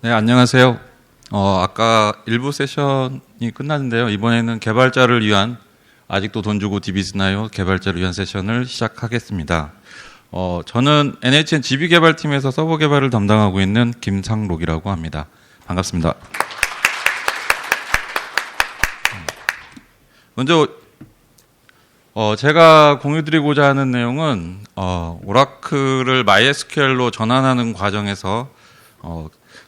네, 안녕하세요. 아까 일부 세션이 끝났는데요. 이번에는 개발자를 위한 아직도 돈 주고 DB 쓰나요? 개발자를 위한 세션을 시작하겠습니다. 저는 NHN GB 개발팀에서 서버 개발을 담당하고 있는 김상록이라고 합니다. 반갑습니다. 먼저 제가 공유드리고자 하는 내용은 오라클을 MySQL로 전환하는 과정에서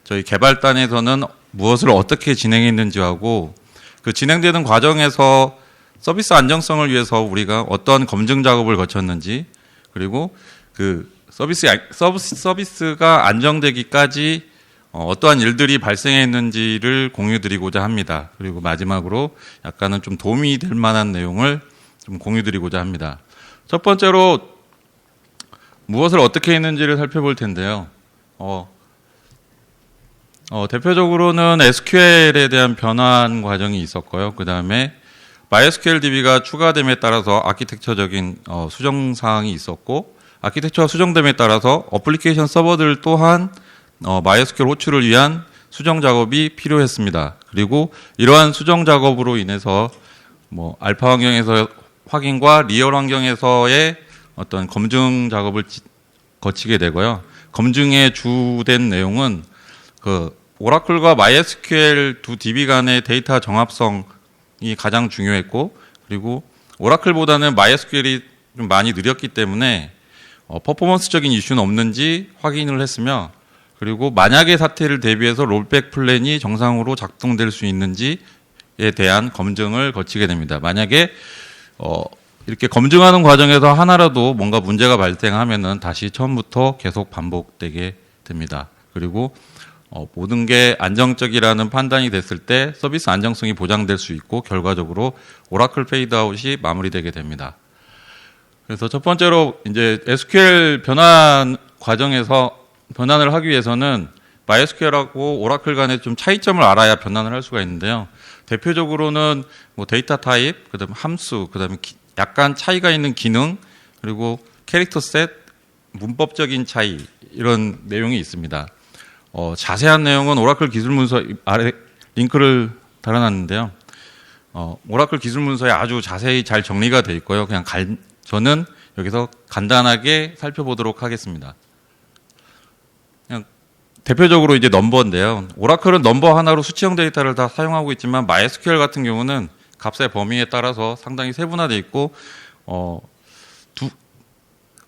저희 개발단에서는 무엇을 어떻게 진행했는지하고 그 진행되는 과정에서 서비스 안정성을 위해서 우리가 어떤 검증 작업을 거쳤는지, 그리고 그 서비스가 안정되기까지 어떠한 일들이 발생했는지를 공유드리고자 합니다. 그리고 마지막으로 약간은 좀 도움이 될 만한 내용을 좀 공유드리고자 합니다. 첫 번째로 무엇을 어떻게 했는지를 살펴볼 텐데요. 대표적으로는 SQL에 대한 변환 과정이 있었고요. 그 다음에 MySQL DB가 추가됨에 따라서 아키텍처적인 수정 사항이 있었고, 아키텍처가 수정됨에 따라서 어플리케이션 서버들 또한 MySQL 호출을 위한 수정 작업이 필요했습니다. 그리고 이러한 수정 작업으로 인해서 알파 환경에서 확인과 리얼 환경에서의 어떤 검증 작업을 거치게 되고요. 검증의 주된 내용은 오라클과 MySQL 두 DB 간의 데이터 정합성이 가장 중요했고, 그리고 오라클보다는 MySQL이 좀 많이 느렸기 때문에 퍼포먼스적인 이슈는 없는지 확인을 했으며, 그리고 만약의 사태를 대비해서 롤백 플랜이 정상으로 작동될 수 있는지에 대한 검증을 거치게 됩니다. 만약에 이렇게 검증하는 과정에서 하나라도 뭔가 문제가 발생하면은 다시 처음부터 계속 반복되게 됩니다. 그리고 모든 게 안정적이라는 판단이 됐을 때 서비스 안정성이 보장될 수 있고, 결과적으로 오라클 페이드아웃이 마무리되게 됩니다. 그래서 첫 번째로 이제 SQL 변환 과정에서 변환을 하기 위해서는 MySQL하고 오라클 간의 좀 차이점을 알아야 변환을 할 수가 있는데요. 대표적으로는 데이터 타입, 그다음에 함수, 그다음에 약간 차이가 있는 기능, 그리고 캐릭터 셋, 문법적인 차이, 이런 내용이 있습니다. 자세한 내용은 오라클 기술 문서 아래 링크를 달아놨는데요. 오라클 기술 문서에 아주 자세히 잘 정리가 되어 있고요. 저는 여기서 간단하게 살펴보도록 하겠습니다. 그냥 대표적으로 이제 넘버인데요. 오라클은 넘버 하나로 수치형 데이터를 다 사용하고 있지만 MySQL 같은 경우는 값의 범위에 따라서 상당히 세분화되어 있고,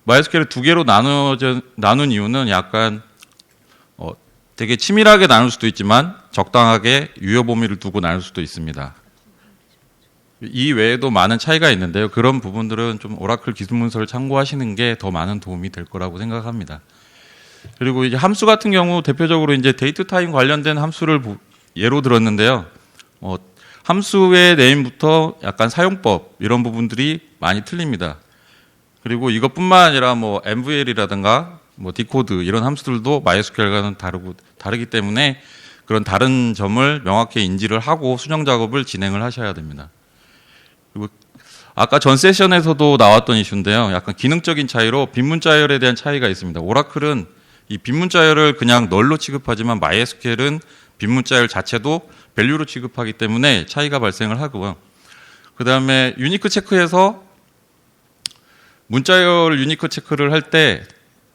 MySQL을 두 개로 나눈 이유는 약간 되게 치밀하게 나눌 수도 있지만 적당하게 유효 범위를 두고 나눌 수도 있습니다. 이 외에도 많은 차이가 있는데요. 그런 부분들은 좀 오라클 기술 문서를 참고하시는 게 더 많은 도움이 될 거라고 생각합니다. 그리고 이제 함수 같은 경우 대표적으로 이제 데이트 타임 관련된 함수를 예로 들었는데요. 함수의 네임부터 약간 사용법 이런 부분들이 많이 틀립니다. 그리고 이것뿐만 아니라 MVL이라든가 디코드 이런 함수들도 MySQL과는 다르기 때문에 그런 다른 점을 명확히 인지를 하고 수정 작업을 진행을 하셔야 됩니다. 그리고 아까 전 세션에서도 나왔던 이슈인데요. 약간 기능적인 차이로 빈문자열에 대한 차이가 있습니다. 오라클은 이 빈문자열을 그냥 널로 취급하지만 MySQL은 빈문자열 자체도 밸류로 취급하기 때문에 차이가 발생을 하고요. 그 다음에 유니크 체크에서 문자열 유니크 체크를 할 때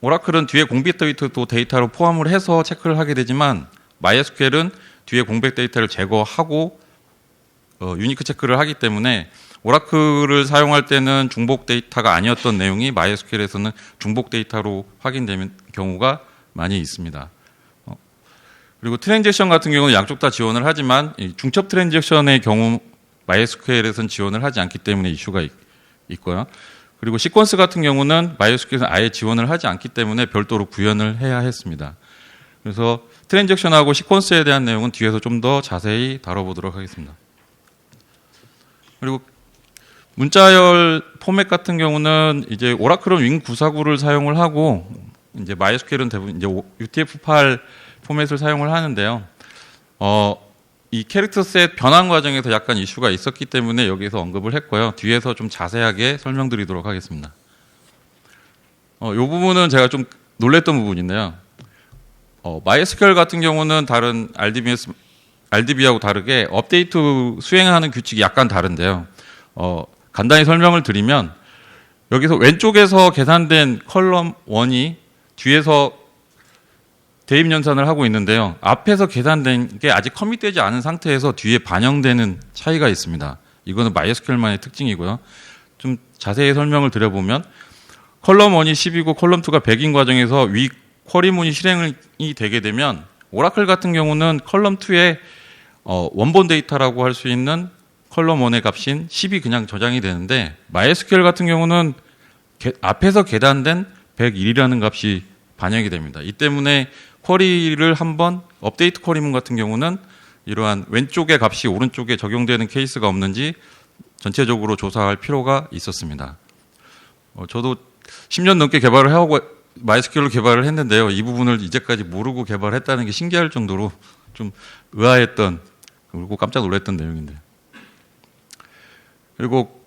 오라클은 뒤에 공백 데이터도 데이터로 포함을 해서 체크를 하게 되지만 MySQL은 뒤에 공백 데이터를 제거하고 유니크 체크를 하기 때문에 오라클을 사용할 때는 중복 데이터가 아니었던 내용이 MySQL에서는 중복 데이터로 확인되는 경우가 많이 있습니다. 그리고 트랜잭션 같은 경우는 양쪽 다 지원을 하지만 중첩 트랜잭션의 경우 MySQL에서는 지원을 하지 않기 때문에 이슈가 있고요. 그리고 시퀀스 같은 경우는 MySQL에서는 아예 지원을 하지 않기 때문에 별도로 구현을 해야 했습니다. 그래서 트랜잭션하고 시퀀스에 대한 내용은 뒤에서 좀 더 자세히 다뤄보도록 하겠습니다. 그리고 문자열 포맷 같은 경우는 이제 오라클은 윙949를 사용을 하고 이제 MySQL은 대부분 이제 UTF-8 포맷을 사용을 하는데요. 이 캐릭터 셋 변환 과정에서 약간 이슈가 있었기 때문에 여기서 언급을 했고요. 뒤에서 좀 자세하게 설명드리도록 하겠습니다. 이 부분은 제가 좀 놀랬던 부분인데요. MySQL 같은 경우는 다른 RDB하고 다르게 업데이트 수행하는 규칙이 약간 다른데요. 간단히 설명을 드리면 여기서 왼쪽에서 계산된 컬럼 1이 뒤에서 대입 연산을 하고 있는데요. 앞에서 계산된 게 아직 커밋되지 않은 상태에서 뒤에 반영되는 차이가 있습니다. 이거는 MySQL만의 특징이고요. 좀 자세히 설명을 드려보면 컬럼 1이 10이고 컬럼 2가 100인 과정에서 위 쿼리문이 실행이 되게 되면 오라클 같은 경우는 컬럼 2에 원본 데이터라고 할 수 있는 컬럼 1의 값인 10이 그냥 저장이 되는데 MySQL 같은 경우는 앞에서 계산된 101이라는 값이 반영이 됩니다. 이 때문에 쿼리를 한번 업데이트 쿼리문 같은 경우는 이러한 왼쪽의 값이 오른쪽에 적용되는 케이스가 없는지 전체적으로 조사할 필요가 있었습니다. 저도 10년 넘게 개발을 해오고 MySQL로 개발을 했는데요. 이 부분을 이제까지 모르고 개발했다는 게 신기할 정도로 좀 의아했던 그리고 깜짝 놀랐던 내용인데. 그리고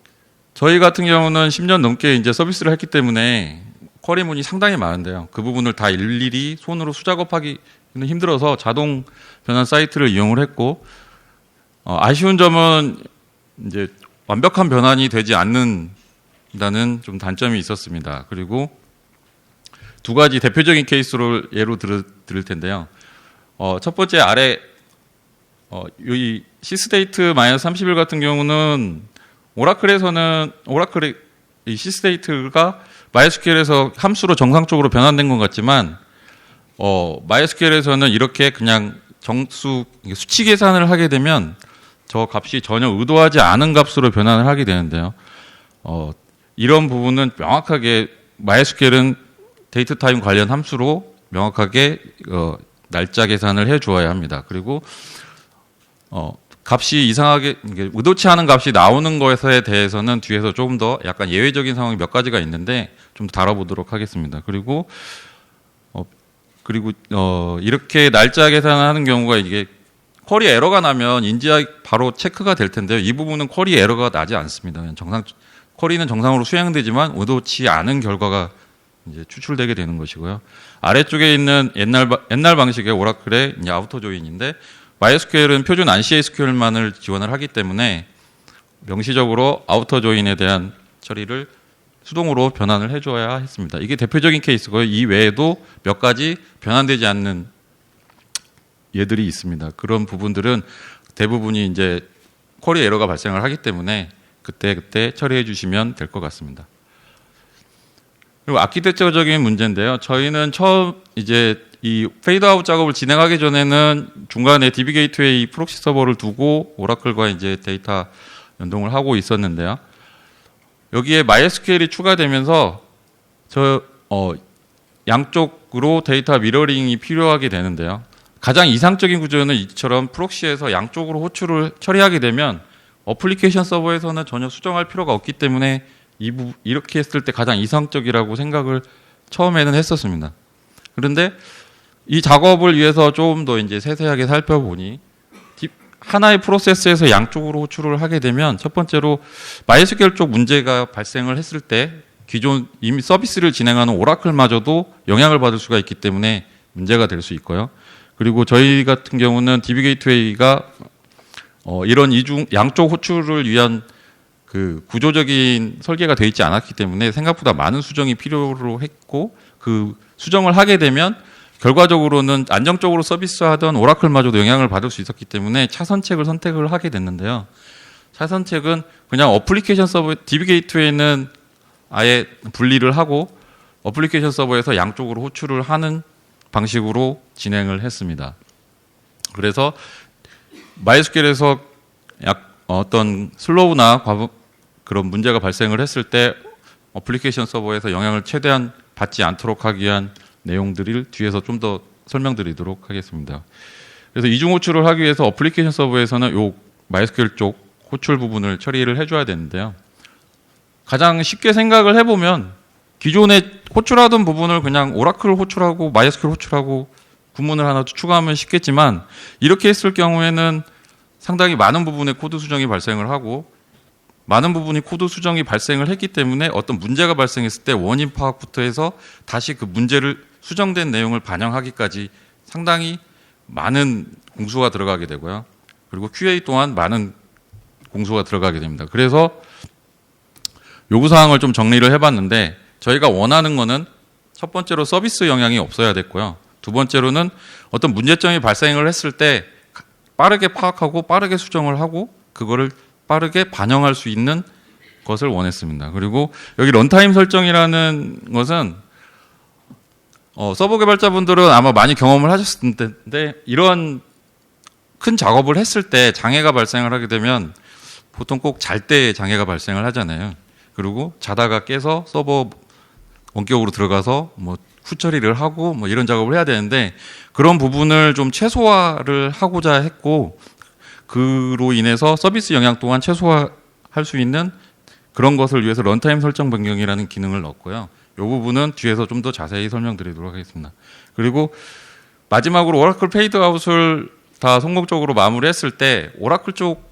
저희 같은 경우는 10년 넘게 이제 서비스를 했기 때문에 쿼리문이 상당히 많은데요. 그 부분을 다 일일이 손으로 수작업하기는 힘들어서 자동 변환 사이트를 이용을 했고, 아쉬운 점은 이제 완벽한 변환이 되지 않는다는 좀 단점이 있었습니다. 그리고 두 가지 대표적인 케이스를 예로 들을 텐데요. 첫 번째 아래 이 시스데이트 -31 같은 경우는 오라클의 이 시스데이트가 MySQL에서 함수로 정상적으로 변환된 것 같지만 MySQL에서는 이렇게 그냥 수치 계산을 하게 되면 저 값이 전혀 의도하지 않은 값으로 변환을 하게 되는데요. 이런 부분은 명확하게 MySQL은 데이트 타임 관련 함수로 명확하게 날짜 계산을 해 주어야 합니다. 그리고 값이 이상하게 의도치 않은 값이 나오는 것에 대해서는 뒤에서 조금 더 약간 예외적인 상황이 몇 가지가 있는데 좀 더 다뤄보도록 하겠습니다. 그리고 이렇게 날짜 계산하는 경우가 이게 쿼리 에러가 나면 인지하기 바로 체크가 될 텐데요. 이 부분은 쿼리 에러가 나지 않습니다. 그냥 쿼리는 정상으로 수행되지만 의도치 않은 결과가 이제 추출되게 되는 것이고요. 아래쪽에 있는 옛날 방식의 오라클의 이제 아우터 조인인데 MySQL은 표준 ANSI SQL만을 지원을 하기 때문에 명시적으로 아우터 조인에 대한 처리를 수동으로 변환을 해줘야 했습니다. 이게 대표적인 케이스고요. 이 외에도 몇 가지 변환되지 않는 예들이 있습니다. 그런 부분들은 대부분이 이제 쿼리 에러가 발생을 하기 때문에 그때 처리해 주시면 될 것 같습니다. 그리고 아키텍처적인 문제인데요. 저희는 처음 이제 이 페이드아웃 작업을 진행하기 전에는 중간에 DB 게이트웨이 프록시 서버를 두고 오라클과 이제 데이터 연동을 하고 있었는데요. 여기에 MySQL이 추가되면서 양쪽으로 데이터 미러링이 필요하게 되는데요. 가장 이상적인 구조는 이처럼 프록시에서 양쪽으로 호출을 처리하게 되면 어플리케이션 서버에서는 전혀 수정할 필요가 없기 때문에 이렇게 했을 때 가장 이상적이라고 생각을 처음에는 했었습니다. 그런데 이 작업을 위해서 조금 더 이제 세세하게 살펴보니 하나의 프로세스에서 양쪽으로 호출을 하게 되면 첫 번째로 MySQL 쪽 문제가 발생을 했을 때 기존 이미 서비스를 진행하는 오라클마저도 영향을 받을 수가 있기 때문에 문제가 될 수 있고요. 그리고 저희 같은 경우는 DB 게이트웨이가 이런 양쪽 호출을 위한 그 구조적인 설계가 되어 있지 않았기 때문에 생각보다 많은 수정이 필요로 했고 그 수정을 하게 되면 결과적으로는 안정적으로 서비스하던 오라클마저도 영향을 받을 수 있었기 때문에 차선책을 선택을 하게 됐는데요. 차선책은 그냥 어플리케이션 서버 DB 게이트웨이는 아예 분리를 하고 어플리케이션 서버에서 양쪽으로 호출을 하는 방식으로 진행을 했습니다. 그래서 MySQL에서 어떤 슬로우나 그런 문제가 발생을 했을 때 어플리케이션 서버에서 영향을 최대한 받지 않도록 하기 위한 내용들을 뒤에서 좀 더 설명드리도록 하겠습니다. 그래서 이중 호출을 하기 위해서 어플리케이션 서버에서는 요 MySQL 쪽 호출 부분을 처리를 해줘야 되는데요. 가장 쉽게 생각을 해보면 기존에 호출하던 부분을 그냥 오라클 호출하고 MySQL 호출하고 구문을 하나 추가하면 쉽겠지만 이렇게 했을 경우에는 상당히 많은 부분의 코드 수정이 발생을 하고 많은 부분이 코드 수정이 발생을 했기 때문에 어떤 문제가 발생했을 때 원인 파악부터 해서 다시 그 문제를 수정된 내용을 반영하기까지 상당히 많은 공수가 들어가게 되고요. 그리고 QA 또한 많은 공수가 들어가게 됩니다. 그래서 요구사항을 좀 정리를 해봤는데 저희가 원하는 거는 첫 번째로 서비스 영향이 없어야 됐고요. 두 번째로는 어떤 문제점이 발생을 했을 때 빠르게 파악하고 빠르게 수정을 하고 그거를 빠르게 반영할 수 있는 것을 원했습니다. 그리고 여기 런타임 설정이라는 것은 서버 개발자분들은 아마 많이 경험을 하셨을 텐데 이런 큰 작업을 했을 때 장애가 발생을 하게 되면 보통 꼭 잘 때 장애가 발생을 하잖아요. 그리고 자다가 깨서 서버 원격으로 들어가서 뭐 후처리를 하고 뭐 이런 작업을 해야 되는데 그런 부분을 좀 최소화를 하고자 했고 그로 인해서 서비스 영향 또한 최소화할 수 있는 그런 것을 위해서 런타임 설정 변경이라는 기능을 넣었고요. 이 부분은 뒤에서 좀 더 자세히 설명드리도록 하겠습니다. 그리고 마지막으로 오라클 페이드아웃을 다 성공적으로 마무리했을 때 오라클 쪽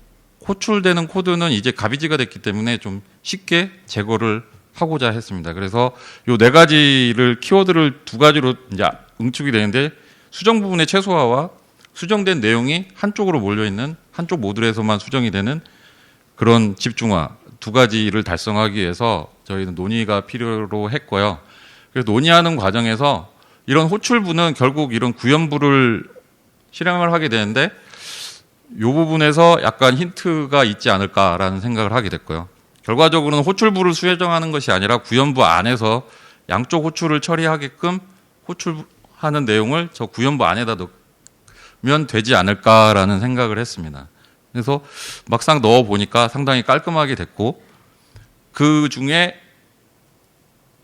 호출되는 코드는 이제 가비지가 됐기 때문에 좀 쉽게 제거를 하고자 했습니다. 그래서 요 네 가지를 키워드를 두 가지로 이제 응축이 되는데 수정 부분의 최소화와 수정된 내용이 한쪽으로 몰려 있는 한쪽 모듈에서만 수정이 되는 그런 집중화 두 가지를 달성하기 위해서 저희는 논의가 필요로 했고요. 그래서 논의하는 과정에서 이런 호출부는 결국 이런 구현부를 실행을 하게 되는데 이 부분에서 약간 힌트가 있지 않을까라는 생각을 하게 됐고요. 결과적으로는 호출부를 수정하는 것이 아니라 구현부 안에서 양쪽 호출을 처리하게끔 호출하는 내용을 저 구현부 안에다 넣으면 되지 않을까라는 생각을 했습니다. 그래서 막상 넣어 보니까 상당히 깔끔하게 됐고 그 중에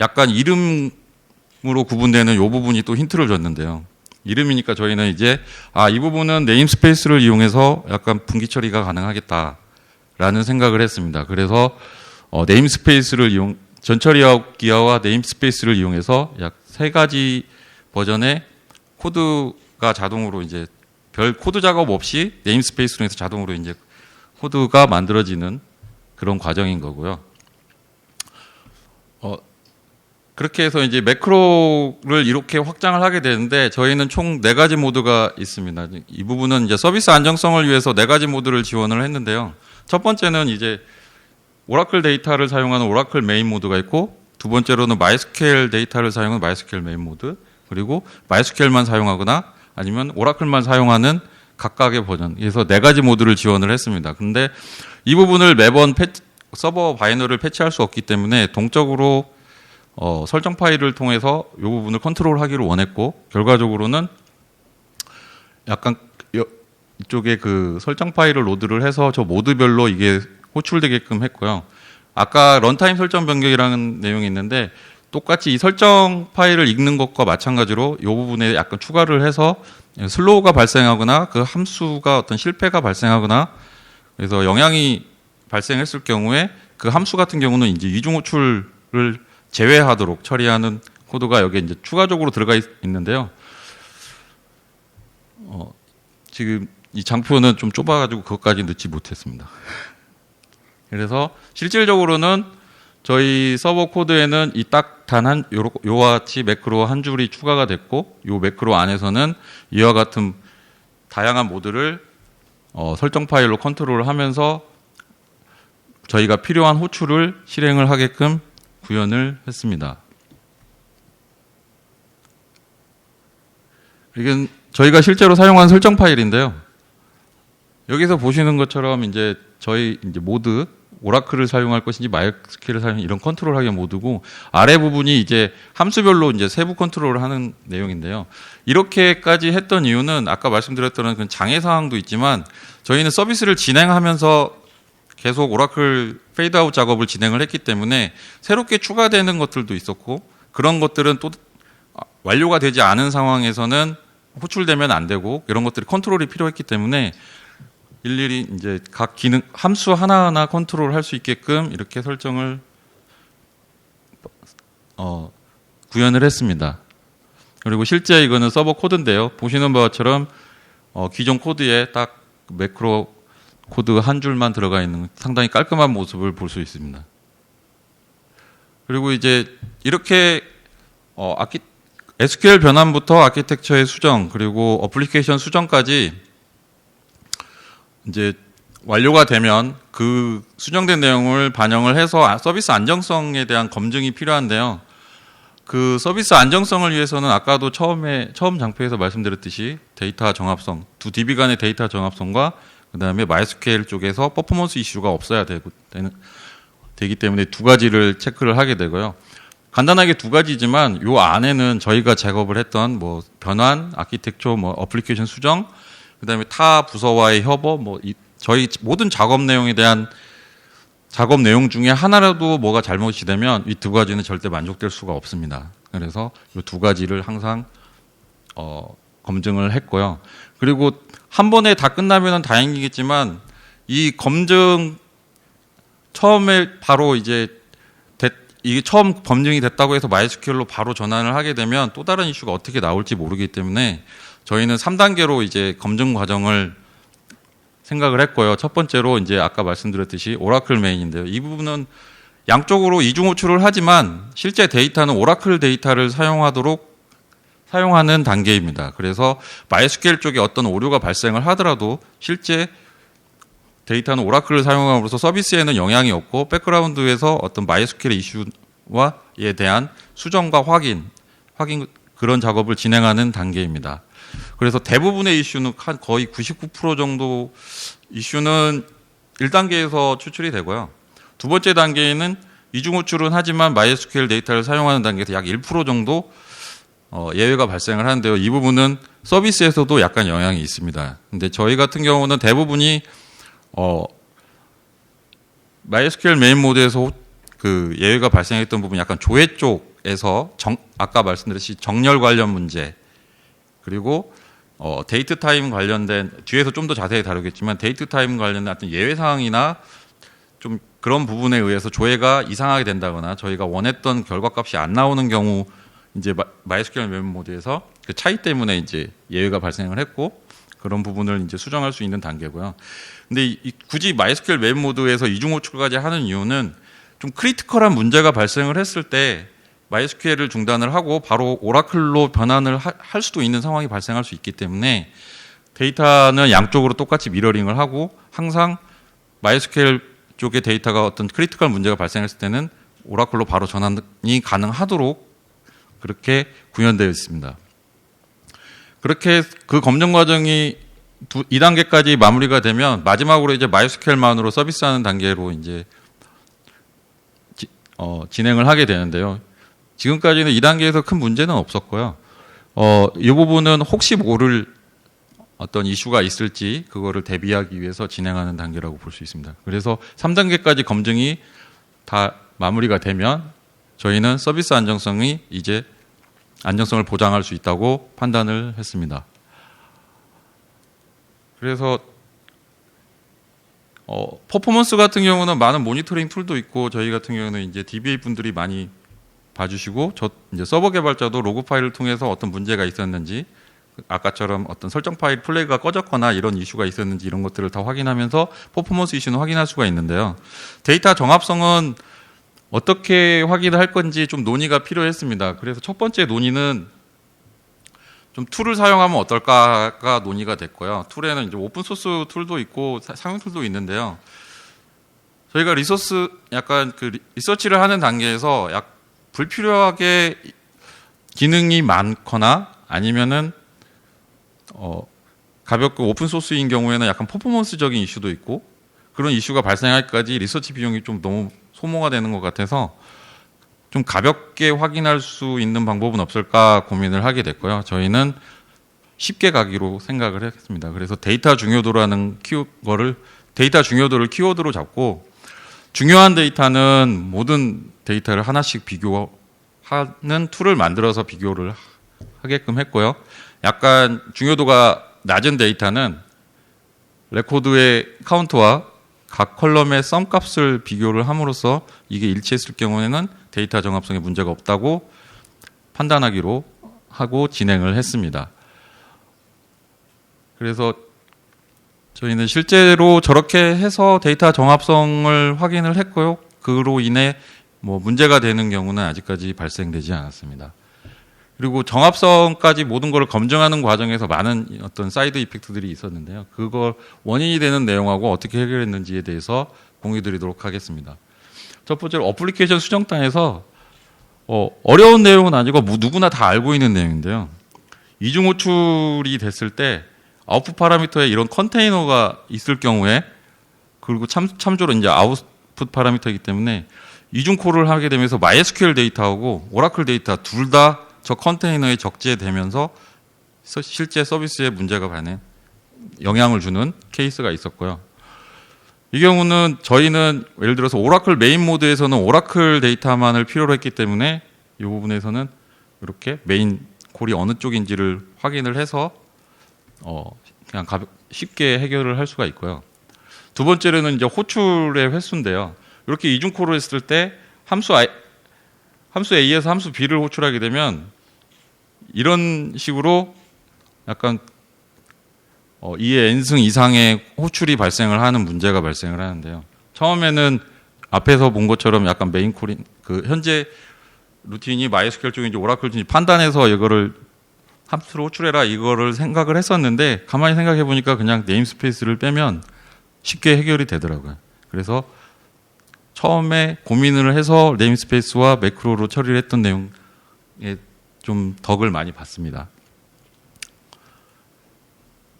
약간 이름으로 구분되는 이 부분이 또 힌트를 줬는데요. 이름이니까 저희는 이제 이 부분은 네임스페이스를 이용해서 약간 분기 처리가 가능하겠다라는 생각을 했습니다. 그래서 네임스페이스를 전처리기화와 네임스페이스를 이용해서 약 3가지 버전의 코드가 자동으로 이제 별 코드 작업 없이 네임스페이스로 해서 자동으로 이제 코드가 만들어지는 그런 과정인 거고요. 그렇게 해서 이제 매크로를 이렇게 확장을 하게 되는데 저희는 총 4가지 모드가 있습니다. 이 부분은 이제 서비스 안정성을 위해서 4가지 모드를 지원을 했는데요. 첫 번째는 이제 오라클 데이터를 사용하는 오라클 메인 모드가 있고 두 번째로는 마이스큐엘 데이터를 사용하는 마이스큐엘 메인 모드 그리고 마이스큐엘만 사용하거나 아니면 오라클만 사용하는 각각의 버전 그래서 4가지 모드를 지원을 했습니다. 근데 이 부분을 매번 서버 바이너를 패치할 수 없기 때문에 동적으로 설정 파일을 통해서 이 부분을 컨트롤하기를 원했고 결과적으로는 약간 이쪽에 그 설정 파일을 로드를 해서 저 모드별로 이게 호출되게끔 했고요. 아까 런타임 설정 변경이라는 내용이 있는데 똑같이 이 설정 파일을 읽는 것과 마찬가지로 이 부분에 약간 추가를 해서 슬로우가 발생하거나 그 함수가 어떤 실패가 발생하거나 그래서 영향이 발생했을 경우에 그 함수 같은 경우는 이제 이중 호출을 제외하도록 처리하는 코드가 여기에 이제 추가적으로 들어가 있는데요. 지금 이 장표는 좀 좁아가지고 그것까지 넣지 못했습니다. 그래서 실질적으로는 저희 서버 코드에는 이 딱 단 요와 같이 매크로 한 줄이 추가가 됐고 요 매크로 안에서는 이와 같은 다양한 모드를 설정 파일로 컨트롤을 하면서 저희가 필요한 호출을 실행을 하게끔 구현을 했습니다. 이건 저희가 실제로 사용한 설정 파일인데요. 여기서 보시는 것처럼 이제 저희 이제 모드 오라클을 사용할 것인지 마이스큐엘을 사용 이런 컨트롤하기 모드고 아래 부분이 이제 함수별로 이제 세부 컨트롤을 하는 내용인데요. 이렇게까지 했던 이유는 아까 말씀드렸던 그 장애 사항도 있지만 저희는 서비스를 진행하면서 계속 오라클 페이드아웃 작업을 진행을 했기 때문에 새롭게 추가되는 것들도 있었고 그런 것들은 또 완료가 되지 않은 상황에서는 호출되면 안 되고 이런 것들이 컨트롤이 필요했기 때문에 일일이 이제 각 기능 함수 하나하나 컨트롤 할 수 있게끔 이렇게 설정을 구현을 했습니다. 그리고 실제 이거는 서버 코드인데요. 보시는 바처럼 기존 코드에 딱 매크로 코드 한 줄만 들어가 있는 상당히 깔끔한 모습을 볼 수 있습니다. 그리고 이제 이렇게 SQL 변환부터 아키텍처의 수정 그리고 어플리케이션 수정까지 이제 완료가 되면 그 수정된 내용을 반영을 해서 서비스 안정성에 대한 검증이 필요한데요. 그 서비스 안정성을 위해서는 아까도 처음 장표에서 말씀드렸듯이 데이터 정합성, 두 DB 간의 데이터 정합성과 그다음에 MySQL 쪽에서 퍼포먼스 이슈가 없어야 되기 때문에 두 가지를 체크를 하게 되고요. 간단하게 두 가지지만 요 안에는 저희가 작업을 했던 뭐 변환, 아키텍처, 뭐 어플리케이션 수정, 그다음에 타 부서와의 협업, 저희 모든 작업 내용에 대한 작업 내용 중에 하나라도 뭐가 잘못이 되면 이 두 가지는 절대 만족될 수가 없습니다. 그래서 이 두 가지를 항상 검증을 했고요. 그리고 한 번에 다 끝나면은 다행이겠지만 이 검증 처음에 바로 이제 이게 처음 검증이 됐다고 해서 MySQL로 바로 전환을 하게 되면 또 다른 이슈가 어떻게 나올지 모르기 때문에 저희는 3단계로 이제 검증 과정을 생각을 했고요. 첫 번째로 이제 아까 말씀드렸듯이 오라클 메인인데요. 이 부분은 양쪽으로 이중 호출을 하지만 실제 데이터는 오라클 데이터를 사용하는 단계입니다. 그래서 MySQL 쪽에 어떤 오류가 발생을 하더라도 실제 데이터는 오라클을 사용함으로써 서비스에는 영향이 없고 백그라운드에서 어떤 MySQL 이슈와에 대한 수정과 확인 그런 작업을 진행하는 단계입니다. 그래서 대부분의 이슈는 거의 99% 정도 이슈는 1단계에서 추출이 되고요. 두 번째 단계에는 이중 호출은 하지만 MySQL 데이터를 사용하는 단계에서 약 1% 정도 예외가 발생을 하는데요. 이 부분은 서비스에서도 약간 영향이 있습니다. 근데 저희 같은 경우는 대부분이 MySQL 메인 모드에서 그 예외가 발생했던 부분 약간 조회 쪽에서 아까 말씀드렸듯이 정렬 관련 문제 그리고 데이트 타임 관련된 뒤에서 좀 더 자세히 다루겠지만 데이트 타임 관련된 어떤 예외 사항이나 좀 그런 부분에 의해서 조회가 이상하게 된다거나 저희가 원했던 결과값이 안 나오는 경우 이제 MySQL 메인 모드에서 그 차이 때문에 이제 예외가 발생을 했고 그런 부분을 이제 수정할 수 있는 단계고요. 근데 굳이 MySQL 메인 모드에서 이중 호출까지 하는 이유는 좀 크리티컬한 문제가 발생을 했을 때 MySQL을 중단을 하고 바로 오라클로 변환을 할 수도 있는 상황이 발생할 수 있기 때문에 데이터는 양쪽으로 똑같이 미러링을 하고 항상 MySQL 쪽의 데이터가 어떤 크리티컬 문제가 발생했을 때는 오라클로 바로 전환이 가능하도록 그렇게 구현되어 있습니다. 그렇게 그 검증 과정이 2단계까지 마무리가 되면 마지막으로 이제 MySQL만으로 서비스하는 단계로 이제 진행을 하게 되는데요. 지금까지는 2단계에서 큰 문제는 없었고요. 이 부분은 혹시 모를 어떤 이슈가 있을지 그거를 대비하기 위해서 진행하는 단계라고 볼 수 있습니다. 그래서 3단계까지 검증이 다 마무리가 되면 저희는 서비스 안정성을 보장할 수 있다고 판단을 했습니다. 그래서 퍼포먼스 같은 경우는 많은 모니터링 툴도 있고 저희 같은 경우는 이제 DBA 분들이 많이 봐주시고 이제 서버 개발자도 로그 파일을 통해서 어떤 문제가 있었는지 아까처럼 어떤 설정 파일 플래그가 꺼졌거나 이런 이슈가 있었는지 이런 것들을 다 확인하면서 퍼포먼스 이슈는 확인할 수가 있는데요. 데이터 정합성은 어떻게 확인을 할 건지 좀 논의가 필요했습니다. 그래서 첫 번째 논의는 좀 툴을 사용하면 어떨까가 논의가 됐고요. 툴에는 이제 오픈 소스 툴도 있고 상용 툴도 있는데요. 저희가 약간 그 리서치를 하는 단계에서 불필요하게 기능이 많거나 아니면은 가볍고 오픈 소스인 경우에는 약간 퍼포먼스적인 이슈도 있고 그런 이슈가 발생할까지 리서치 비용이 좀 너무 소모가 되는 것 같아서 좀 가볍게 확인할 수 있는 방법은 없을까 고민을 하게 됐고요. 저희는 쉽게 가기로 생각을 했습니다. 그래서 데이터 중요도를 키워드로 잡고 중요한 데이터는 모든 데이터를 하나씩 비교하는 툴을 만들어서 비교를 하게끔 했고요. 약간 중요도가 낮은 데이터는 레코드의 카운트와 각 컬럼의 썸 값을 비교를 함으로써 이게 일치했을 경우에는 데이터 정합성에 문제가 없다고 판단하기로 하고 진행을 했습니다. 그래서 저희는 실제로 저렇게 해서 데이터 정합성을 확인을 했고요. 그로 인해 뭐 문제가 되는 경우는 아직까지 발생되지 않았습니다. 그리고 정합성까지 모든 걸 검증하는 과정에서 많은 어떤 사이드 이펙트들이 있었는데요. 그걸 원인이 되는 내용하고 어떻게 해결했는지에 대해서 공유 드리도록 하겠습니다. 첫 번째로 어플리케이션 수정단에서 어려운 내용은 아니고 누구나 다 알고 있는 내용인데요. 이중 호출이 됐을 때 아웃풋 파라미터에 이런 컨테이너가 있을 경우에, 그리고 참조로 이제 아웃풋 파라미터이기 때문에 이중 콜을 하게 되면서 MySQL 데이터하고 오라클 데이터 둘 다 저 컨테이너에 적재되면서 실제 서비스에 문제가 가는, 영향을 주는 케이스가 있었고요. 이 경우는 저희는 예를 들어서 오라클 메인 모드에서는 오라클 데이터만을 필요로 했기 때문에 이 부분에서는 이렇게 메인 콜이 어느 쪽인지를 확인을 해서 그냥 쉽게 해결을 할 수가 있고요. 두 번째로는 이제 호출의 횟수인데요. 이렇게 이중 콜을 했을 때 함수 A에서 함수 B를 호출하게 되면 이런 식으로 약간 2의 n승 이상의 호출이 발생을 하는 문제가 발생을 하는데요. 처음에는 앞에서 본 것처럼 약간 메인 콜인 현재 루틴이 MySQL 쪽인지 오라클 쪽인지 판단해서 이거를 함수로 호출해라 이거를 생각을 했었는데, 가만히 생각해 보니까 그냥 네임스페이스를 빼면 쉽게 해결이 되더라고요. 그래서 처음에 고민을 해서 네임스페이스와 매크로로 처리를 했던 내용에 좀 덕을 많이 봤습니다.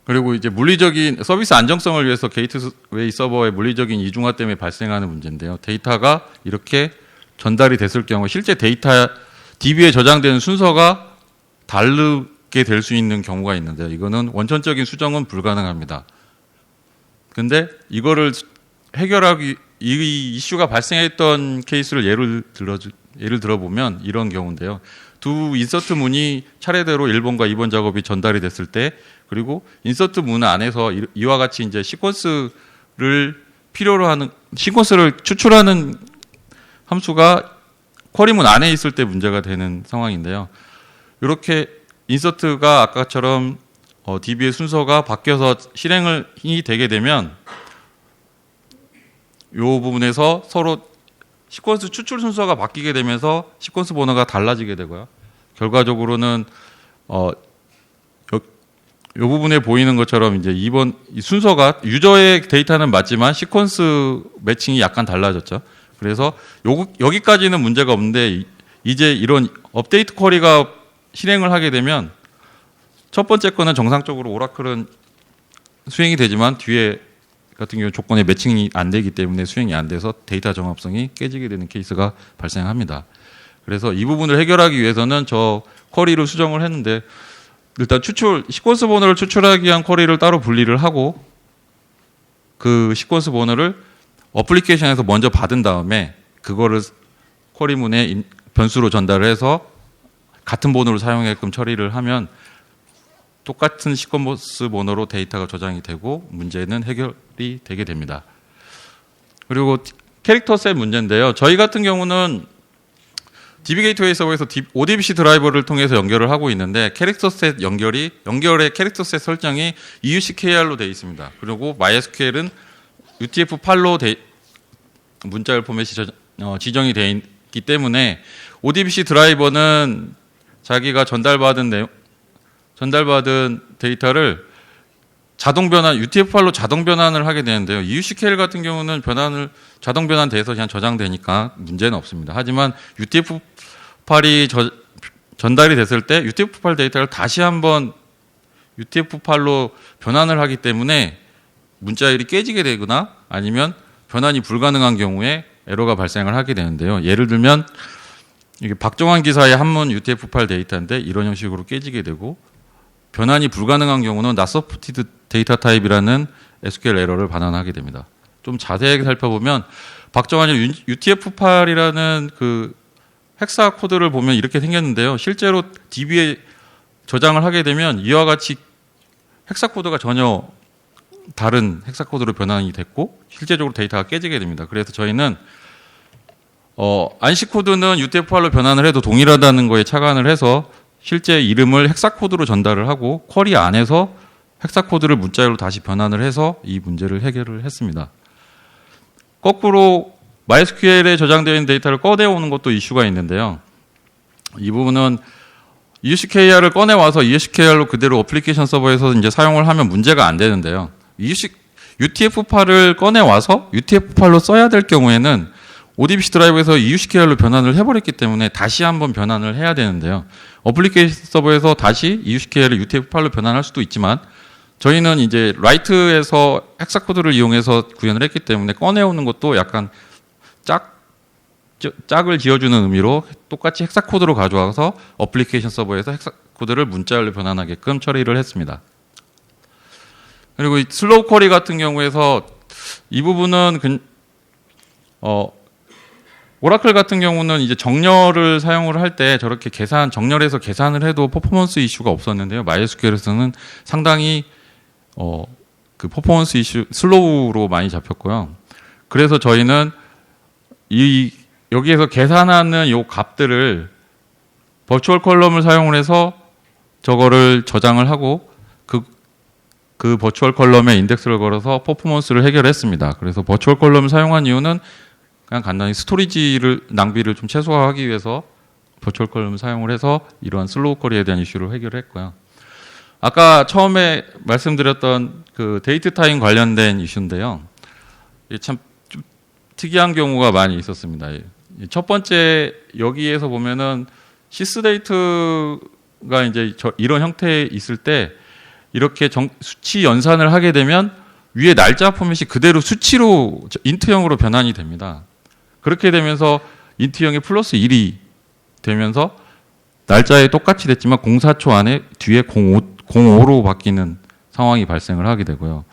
그리고 이제 물리적인 서비스 안정성을 위해서 게이트웨이 서버의 물리적인 이중화 때문에 발생하는 문제인데요. 데이터가 이렇게 전달이 됐을 경우 실제 데이터 DB에 저장되는 순서가 다르게 될 수 있는 경우가 있는데, 이거는 원천적인 수정은 불가능합니다. 근데 이거를 해결하기, 이 이슈가 발생했던 케이스를 예를 들어보면 이런 경우인데요. 두 인서트 문이 차례대로 1번과 2번 작업이 전달이 됐을 때, 그리고 인서트 문 안에서 이와 같이 이제 시퀀스를 추출하는 함수가 쿼리문 안에 있을 때 문제가 되는 상황인데요. 이렇게 인서트가 아까처럼 DB의 순서가 바뀌어서 실행이 되게 되면 이 부분에서 서로 시퀀스 추출 순서가 바뀌게 되면서 시퀀스 번호가 달라지게 되고요. 결과적으로는 이 부분에 보이는 것처럼 이제 이 순서가 유저의 데이터는 맞지만 시퀀스 매칭이 약간 달라졌죠. 그래서 여기까지는 문제가 없는데, 이제 이런 업데이트 쿼리가 실행을 하게 되면 첫 번째 거는 정상적으로 오라클은 수행이 되지만 뒤에 같은 경우 조건에 매칭이 안 되기 때문에 수행이 안 돼서 데이터 정합성이 깨지게 되는 케이스가 발생합니다. 그래서 이 부분을 해결하기 위해서는 저 쿼리를 수정을 했는데, 일단 시퀀스 번호를 추출하기 위한 쿼리를 따로 분리를 하고 그 시퀀스 번호를 어플리케이션에서 먼저 받은 다음에 그거를 쿼리문에 변수로 전달을 해서 같은 번호를 사용하게끔 처리를 하면 똑같은 시퀀스 번호로 데이터가 저장이 되고 문제는 해결이 되게 됩니다. 그리고 캐릭터 셋 문제인데요. 저희 같은 경우는 DB 게이트웨이 서버에서 ODBC 드라이버를 통해서 연결을 하고 있는데, 캐릭터 셋 연결의 캐릭터 셋 설정이 EUCKR로 되어 있습니다. 그리고 MySQL은 UTF-8로 문자열 포맷이 지정이 되어 있기 때문에 ODBC 드라이버는 자기가 전달받은 데이터를 UTF-8로 자동 변환을 하게 되는데요. EUCKL 같은 경우는 자동 변환돼서 그냥 저장되니까 문제는 없습니다. 하지만 UTF-8이 전달이 됐을 때 UTF-8 데이터를 다시 한번 UTF-8로 변환을 하기 때문에 문자열이 깨지게 되거나 아니면 변환이 불가능한 경우에 에러가 발생을 하게 되는데요. 예를 들면 이게 박정환 기사의 한문 UTF-8 데이터인데 이런 형식으로 깨지게 되고, 변환이 불가능한 경우는 not supported data type이라는 SQL 에러를 반환하게 됩니다. 좀 자세하게 살펴보면 박정환이 UTF-8이라는 그 헥사 코드를 보면 이렇게 생겼는데요. 실제로 DB에 저장을 하게 되면 이와 같이 헥사 코드가 전혀 다른 헥사 코드로 변환이 됐고 실제적으로 데이터가 깨지게 됩니다. 그래서 저희는 안시 코드는 UTF-8로 변환을 해도 동일하다는 거에 착안을 해서 실제 이름을 헥사 코드로 전달을 하고 쿼리 안에서 헥사 코드를 문자열로 다시 변환을 해서 이 문제를 해결을 했습니다. 거꾸로 MySQL에 저장되어 있는 데이터를 꺼내오는 것도 이슈가 있는데요. 이 부분은 EUCKR을 꺼내 와서 EUCKR로 그대로 어플리케이션 서버에서 이제 사용을 하면 문제가 안 되는데요. UTF-8을 꺼내 와서 UTF-8로 써야 될 경우에는 ODBC 드라이브에서 EUCKR로 변환을 해버렸기 때문에 다시 한번 변환을 해야 되는데요. 어플리케이션 서버에서 다시 EUCKR을 UTF-8로 변환할 수도 있지만 저희는 이제 라이트에서 헥사 코드를 이용해서 구현을 했기 때문에 꺼내오는 것도 약간 짝을 지어주는 의미로 똑같이 헥사 코드로 가져와서 어플리케이션 서버에서 헥사 코드를 문자열로 변환하게끔 처리를 했습니다. 그리고 이 슬로우 쿼리 같은 경우에서 이 부분은 오라클 같은 경우는 이제 정렬을 사용을 할 때 저렇게 정렬해서 계산을 해도 퍼포먼스 이슈가 없었는데요. MySQL에서는 상당히 그 퍼포먼스 이슈 슬로우로 많이 잡혔고요. 그래서 저희는 여기에서 계산하는 요 값들을 버추얼 컬럼을 사용을 해서 저거를 저장을 하고 그 버추얼 컬럼에 인덱스를 걸어서 퍼포먼스를 해결했습니다. 그래서 버추얼 컬럼을 사용한 이유는 그냥 간단히 스토리지를 낭비를 좀 최소화하기 위해서 버추얼 컬럼을 사용을 해서 이러한 슬로우 쿼리에 대한 이슈를 해결했고요. 아까 처음에 말씀드렸던 그 데이트 타임 관련된 이슈인데요. 이게 참 좀 특이한 경우가 많이 있었습니다. 첫 번째 여기에서 보면은 시스데이트가 이제 이런 형태에 있을 때 이렇게 수치 연산을 하게 되면 위에 날짜 포맷이 그대로 수치로 인트형으로 변환이 됩니다. 그렇게 되면서 인트형이 플러스 1이 되면서 날짜에 똑같이 됐지만 04초 안에 뒤에 05로 바뀌는 상황이 발생을 하게 되고요.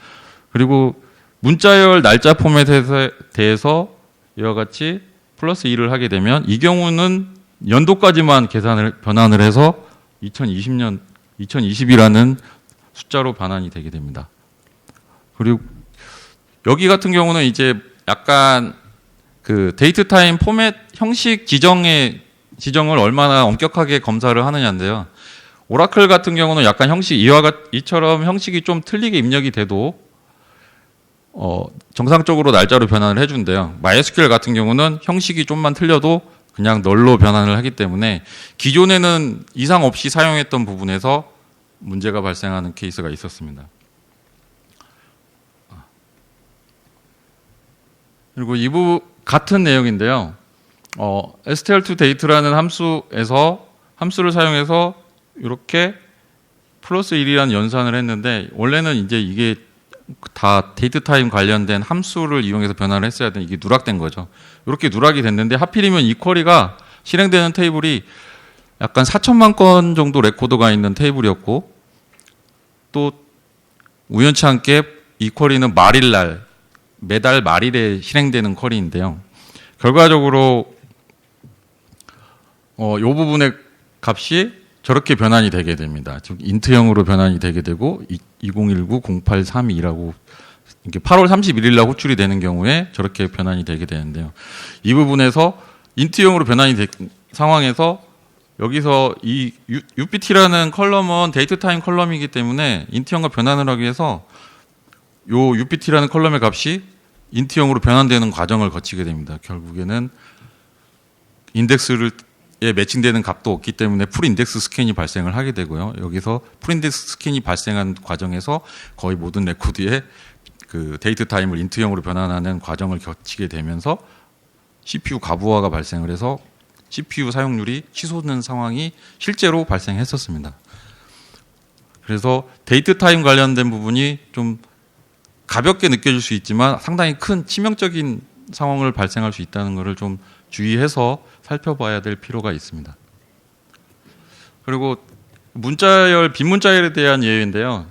그리고 문자열 날짜 포맷에 대해서 이와 같이 플러스 1을 하게 되면 이 경우는 연도까지만 변환을 해서 2020이라는 숫자로 변환이 되게 됩니다. 그리고 여기 같은 경우는 이제 약간 그 데이트 타임 포맷 형식 지정을 얼마나 엄격하게 검사를 하느냐인데요. 오라클 같은 경우는 약간 이처럼 형식이 좀 틀리게 입력이 돼도 정상적으로 날짜로 변환을 해준대요. MySQL 같은 경우는 형식이 좀만 틀려도 그냥 널로 변환을 하기 때문에 기존에는 이상 없이 사용했던 부분에서 문제가 발생하는 케이스가 있었습니다. 그리고 이 부분 같은 내용인데요. str2 date라는 함수를 사용해서 이렇게 플러스 1이라는 연산을 했는데 원래는 이제 이게 다 데이트 타임 관련된 함수를 이용해서 변환을 했어야 되는 이게 누락된 거죠. 이렇게 누락이 됐는데 하필이면 이 쿼리가 실행되는 테이블이 약간 4천만 건 정도 레코드가 있는 테이블이었고 또 우연치 않게 이 쿼리는 매달 말일에 실행되는 쿼리인데요. 결과적으로 이 부분의 값이 저렇게 변환이 되게 됩니다. 즉 인트형으로 변환이 되게 되고 2019-0832라고 이게 8월 31일 날 호출이 되는 경우에 저렇게 변환이 되게 되는데요. 이 부분에서 인트형으로 변환이 된 상황에서 여기서 이 UPT라는 컬럼은 데이트 타임 컬럼이기 때문에 인트형과 변환을 하기 위해서 요 UPT라는 컬럼의 값이 인트형으로 변환되는 과정을 거치게 됩니다. 결국에는 인덱스에 매칭되는 값도 없기 때문에 풀 인덱스 스캔이 발생을 하게 되고요. 여기서 풀 인덱스 스캔이 발생한 과정에서 거의 모든 레코드에 그 데이트 타임을 인트형으로 변환하는 과정을 거치게 되면서 CPU 가부화가 발생을 해서 CPU 사용률이 치솟는 상황이 실제로 발생했었습니다. 그래서 데이트 타임 관련된 부분이 좀 가볍게 느껴질 수 있지만 상당히 큰 치명적인 상황을 발생할 수 있다는 것을 좀 주의해서 살펴봐야 될 필요가 있습니다. 그리고 빈문자열에 대한 예외인데요.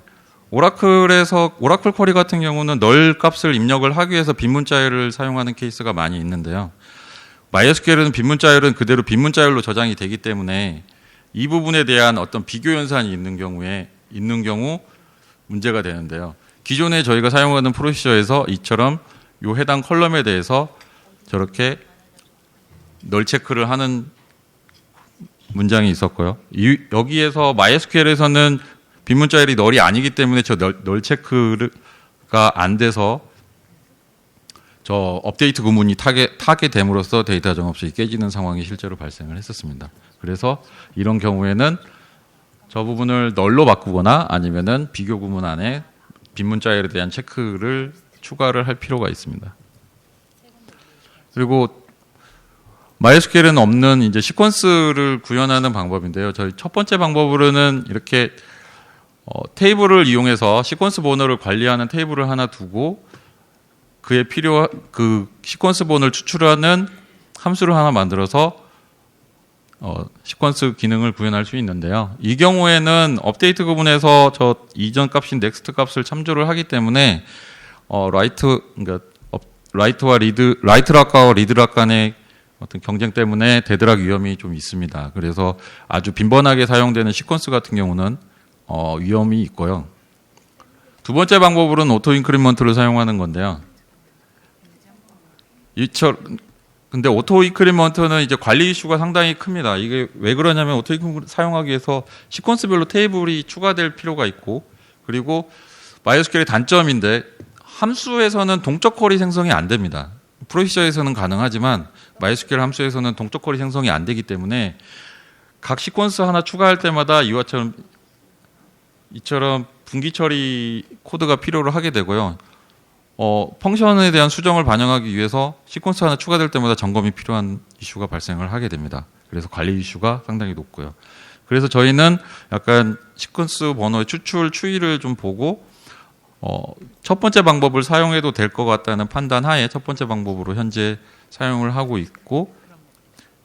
오라클 쿼리 같은 경우는 널 값을 입력을 하기 위해서 빈문자열을 사용하는 케이스가 많이 있는데요. MySQL은 빈문자열은 그대로 빈문자열로 저장이 되기 때문에 이 부분에 대한 어떤 비교 연산이 있는 경우 문제가 되는데요. 기존에 저희가 사용하는 프로시저에서 이처럼 이 해당 컬럼에 대해서 저렇게 널 체크를 하는 문장이 있었고요. 여기에서 MySQL에서는 빈문자열이 널이 아니기 때문에 저 널 체크가 안 돼서 저 업데이트 구문이 타게 됨으로써 데이터 정업식이 깨지는 상황이 실제로 발생을 했었습니다. 그래서 이런 경우에는 저 부분을 널로 바꾸거나 아니면은 비교 구문 안에 빈 문자열에 대한 체크를 추가를 할 필요가 있습니다. 그리고 MySQL에는 없는 이제 시퀀스를 구현하는 방법인데요. 저희 첫 번째 방법으로는 이렇게 테이블을 이용해서 시퀀스 번호를 관리하는 테이블을 하나 두고 그 시퀀스 번호를 추출하는 함수를 하나 만들어서 시퀀스 기능을 구현할 수 있는데요. 이 경우에는 업데이트 구문에서 저 이전 값인 넥스트 값을 참조를 하기 때문에 라이트와 라이트락과 리드락 간의 어떤 경쟁 때문에 데드락 위험이 좀 있습니다. 그래서 아주 빈번하게 사용되는 시퀀스 같은 경우는 위험이 있고요. 두 번째 방법으로는 오토 인크리먼트를 사용하는 건데요. 근데 오토 인크리먼트는 이제 관리 이슈가 상당히 큽니다. 이게 왜 그러냐면 오토 인크리먼트 사용하기 위해서 시퀀스별로 테이블이 추가될 필요가 있고, 그리고 MySQL의 단점인데 함수에서는 동적 쿼리 생성이 안 됩니다. 프로시저에서는 가능하지만 MySQL 함수에서는 동적 쿼리 생성이 안 되기 때문에 각 시퀀스 하나 추가할 때마다 이처럼 분기 처리 코드가 필요로 하게 되고요. 펑션에 대한 수정을 반영하기 위해서 시퀀스 하나 추가될 때마다 점검이 필요한 이슈가 발생을 하게 됩니다. 그래서 관리 이슈가 상당히 높고요. 그래서 저희는 약간 시퀀스 번호의 추출 추이를 좀 보고 첫 번째 방법을 사용해도 될 것 같다는 판단 하에 첫 번째 방법으로 현재 사용을 하고 있고,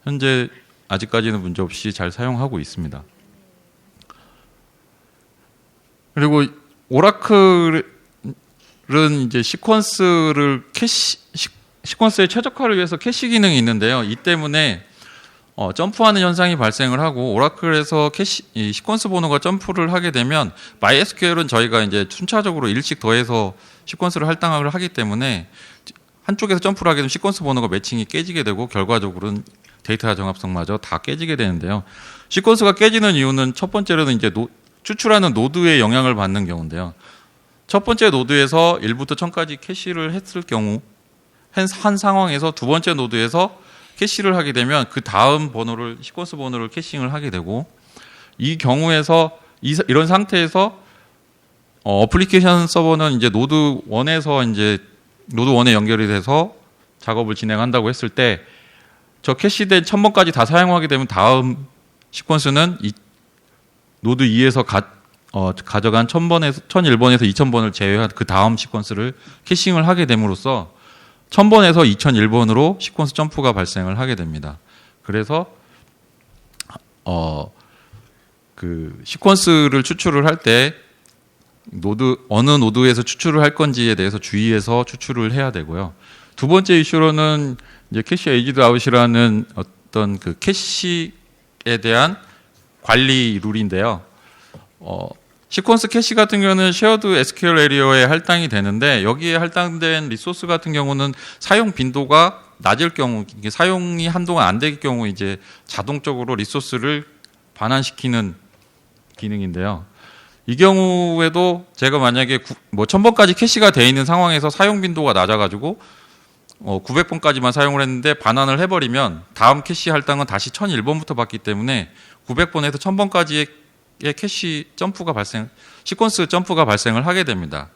현재 아직까지는 문제없이 잘 사용하고 있습니다. 그리고 오라클은 이제 시퀀스의 최적화를 위해서 캐시 기능이 있는데요. 이 때문에 점프하는 현상이 발생을 하고, 오라클에서 이 시퀀스 번호가 점프를 하게 되면 MySQL은 저희가 이제 순차적으로 일씩 더해서 시퀀스를 할당을 하기 때문에 한쪽에서 점프를 하게 되면 시퀀스 번호가 매칭이 깨지게 되고 결과적으로는 데이터 정합성마저 다 깨지게 되는데요. 시퀀스가 깨지는 이유는 첫 번째로는 이제 추출하는 노드의 영향을 받는 경우인데요. 첫 번째 노드에서 1부터 1000까지 캐시를 했을 경우 한 상황에서 두 번째 노드에서 캐시를 하게 되면 그 다음 시퀀스 번호를 캐싱을 하게 되고, 이 경우에서 이런 상태에서 어플리케이션 서버는 이제 노드 1에 연결이 돼서 작업을 진행한다고 했을 때 저 캐시된 1000번까지 다 사용하게 되면 다음 시퀀스는 노드 2에서 가져간 1001번에서 2000번을 제외한 그 다음 시퀀스를 캐싱을 하게 됨으로써 1000번에서 2001번으로 시퀀스 점프가 발생을 하게 됩니다. 그래서 그 시퀀스를 추출을 할 때 어느 노드에서 추출을 할 건지에 대해서 주의해서 추출을 해야 되고요. 두 번째 이슈로는 이제 캐시 에이지드 아웃이라는 어떤 그 캐시에 대한 관리 룰인데요. 시퀀스 캐시 같은 경우는 쉐어드 SQL 에리어에 할당이 되는데, 여기에 할당된 리소스 같은 경우는 사용 빈도가 낮을 경우, 사용이 한동안 안 될 경우 이제 자동적으로 리소스를 반환시키는 기능인데요. 이 경우에도 제가 만약에 1000번까지 캐시가 돼 있는 상황에서 사용 빈도가 낮아가지고 900번까지만 사용을 했는데 반환을 해버리면 다음 캐시 할당은 다시 1001번부터 받기 때문에 900번에서 1000번까지의 캐시 점프가 시퀀스 점프가 발생을 하게 됩니다.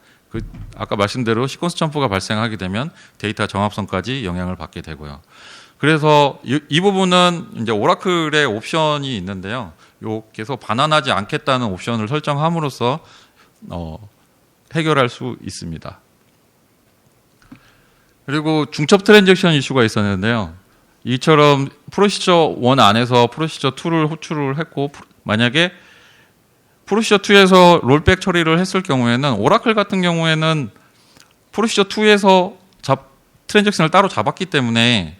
아까 말씀대로 시퀀스 점프가 발생하게 되면 데이터 정합성까지 영향을 받게 되고요. 그래서 이 부분은 이제 오라클의 옵션이 있는데요. 여기서 반환하지 않겠다는 옵션을 설정함으로써 해결할 수 있습니다. 그리고 중첩 트랜잭션 이슈가 있었는데요. 이처럼 프로시저 1 안에서 프로시저 2를 호출을 했고, 만약에 프로시저 2에서 롤백 처리를 했을 경우에는, 오라클 같은 경우에는 프로시저 2에서 트랜잭션을 따로 잡았기 때문에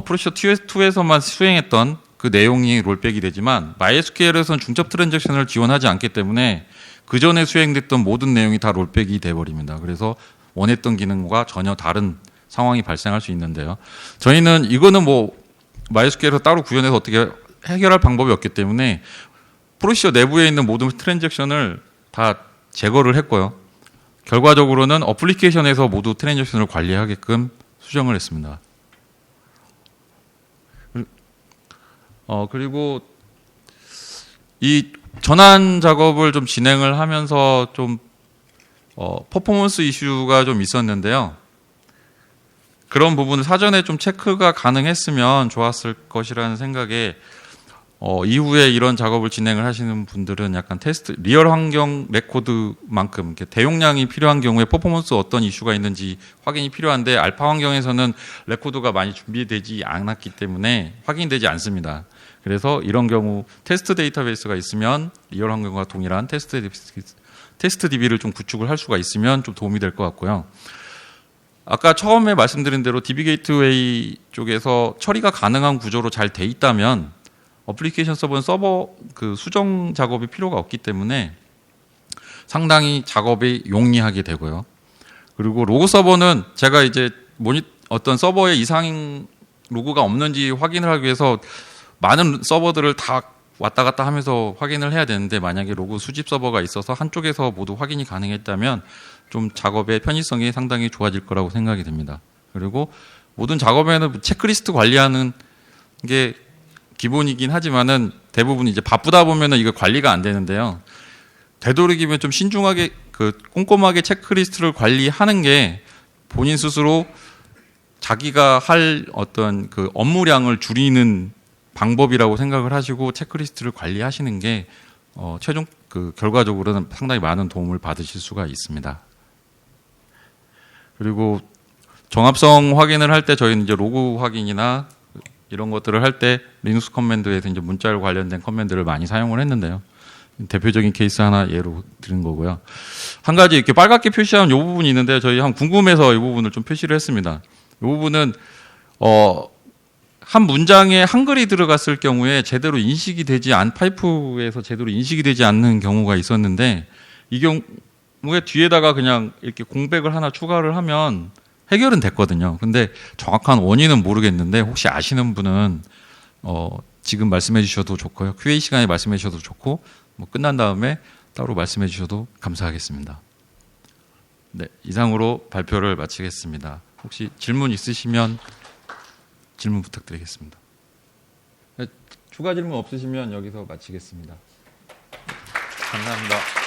프로시저 2에서만 수행했던 그 내용이 롤백이 되지만, MySQL에서는 중첩 트랜잭션을 지원하지 않기 때문에 그 전에 수행됐던 모든 내용이 다 롤백이 돼버립니다. 그래서 원했던 기능과 전혀 다른 상황이 발생할 수 있는데요. 저희는 이거는 MySQL에서 따로 구현해서 어떻게 해결할 방법이 없기 때문에 프로시저 내부에 있는 모든 트랜잭션을 다 제거를 했고요. 결과적으로는 어플리케이션에서 모두 트랜잭션을 관리하게끔 수정을 했습니다. 그리고 이 전환 작업을 좀 진행을 하면서 좀 퍼포먼스 이슈가 좀 있었는데요. 그런 부분을 사전에 좀 체크가 가능했으면 좋았을 것이라는 생각에 이후에 이런 작업을 진행을 하시는 분들은 약간 테스트, 리얼 환경 레코드만큼 이렇게 대용량이 필요한 경우에 퍼포먼스 어떤 이슈가 있는지 확인이 필요한데 알파 환경에서는 레코드가 많이 준비되지 않았기 때문에 확인되지 않습니다. 그래서 이런 경우 테스트 데이터베이스가 있으면 리얼 환경과 동일한 테스트 DB를 좀 구축을 할 수가 있으면 좀 도움이 될 것 같고요. 아까 처음에 말씀드린 대로 DB 게이트웨이 쪽에서 처리가 가능한 구조로 잘 돼 있다면 어플리케이션 서버는 서버 그 수정 작업이 필요가 없기 때문에 상당히 작업이 용이하게 되고요. 그리고 로그 서버는 제가 이제 어떤 서버에 이상 로그가 없는지 확인을 하기 위해서 많은 서버들을 다 왔다 갔다 하면서 확인을 해야 되는데 만약에 로그 수집 서버가 있어서 한쪽에서 모두 확인이 가능했다면 좀 작업의 편의성이 상당히 좋아질 거라고 생각이 됩니다. 그리고 모든 작업에는 체크리스트 관리하는 게 기본이긴 하지만은 대부분 이제 바쁘다 보면은 이거 관리가 안 되는데요. 되도록이면 좀 신중하게 꼼꼼하게 체크리스트를 관리하는 게 본인 스스로 자기가 할 어떤 그 업무량을 줄이는 방법이라고 생각을 하시고 체크리스트를 관리하시는 게 최종 결과적으로는 상당히 많은 도움을 받으실 수가 있습니다. 그리고 정합성 확인을 할 때 저희는 이제 로그 확인이나 이런 것들을 할 때 리눅스 커맨드에서 이제 문자열 관련된 커맨드를 많이 사용을 했는데요. 대표적인 케이스 하나 예로 드린 거고요. 한 가지 이렇게 빨갛게 표시한 이 부분이 있는데 저희 한 궁금해서 이 부분을 좀 표시를 했습니다. 이 부분은 한 문장에 한글이 들어갔을 경우에 제대로 인식이 되지 파이프에서 제대로 인식이 되지 않는 경우가 있었는데 이 경우에 뒤에다가 그냥 이렇게 공백을 하나 추가를 하면 해결은 됐거든요. 근데 정확한 원인은 모르겠는데 혹시 아시는 분은 지금 말씀해 주셔도 좋고요. QA 시간에 말씀해 주셔도 좋고 뭐 끝난 다음에 따로 말씀해 주셔도 감사하겠습니다. 네, 이상으로 발표를 마치겠습니다. 혹시 질문 있으시면 질문 부탁드리겠습니다. 네, 추가 질문 없으시면 여기서 마치겠습니다. 감사합니다.